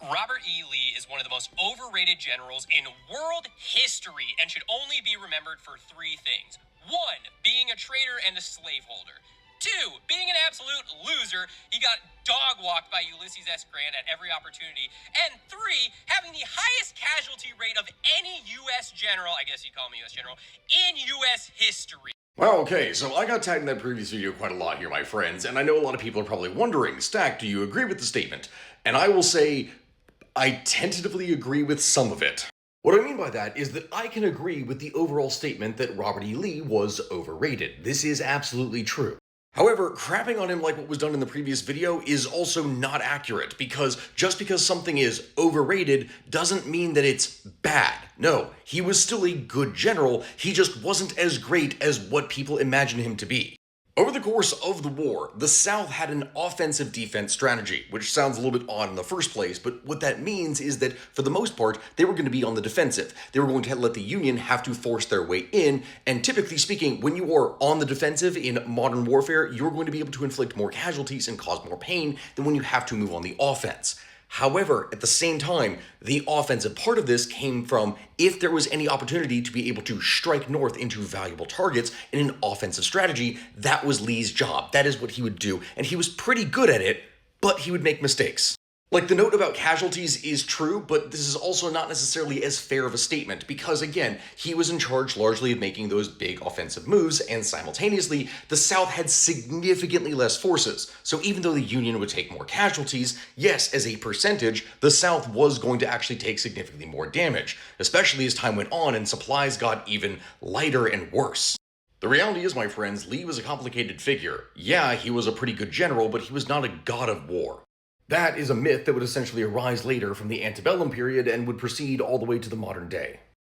Robert E. Lee is one of the most overrated generals in world history and should only be remembered for three things. One, being a traitor and a slaveholder. Two, being an absolute loser. He got dog-walked by Ulysses S. Grant at every opportunity. And three, having the highest casualty rate of any U.S. general, I guess you'd call him a U.S. general, in U.S. history. Well, okay, so I got tagged in that previous video quite a lot here, my friends, and I know a lot of people are probably wondering, Stack, do you agree with the statement? And I will say, I tentatively agree with some of it. What I mean by that is that I can agree with the overall statement that Robert E. Lee was overrated. This is absolutely true. However, crapping on him like what was done in the previous video is also not accurate, because just because something is overrated doesn't mean that it's bad. No, he was still a good general, he just wasn't as great as what people imagine him to be. Over the course of the war, the South had an offensive-defense strategy, which sounds a little bit odd in the first place, but what that means is that, for the most part, they were going to be on the defensive. They were going to let the Union have to force their way in, and typically speaking, when you are on the defensive in modern warfare, you're going to be able to inflict more casualties and cause more pain than when you have to move on the offense. However, at the same time, the offensive part of this came from if there was any opportunity to be able to strike north into valuable targets in an offensive strategy, that was Lee's job. That is what he would do, and he was pretty good at it, but he would make mistakes. Like, the note about casualties is true, but this is also not necessarily as fair of a statement, because again, he was in charge largely of making those big offensive moves, and simultaneously, the South had significantly less forces. So even though the Union would take more casualties, yes, as a percentage, the South was going to actually take significantly more damage, especially as time went on and supplies got even lighter and worse. The reality is, my friends, Lee was a complicated figure. Yeah, he was a pretty good general, but he was not a god of war. That is a myth that would essentially arise later from the antebellum period and would proceed all the way to the modern day.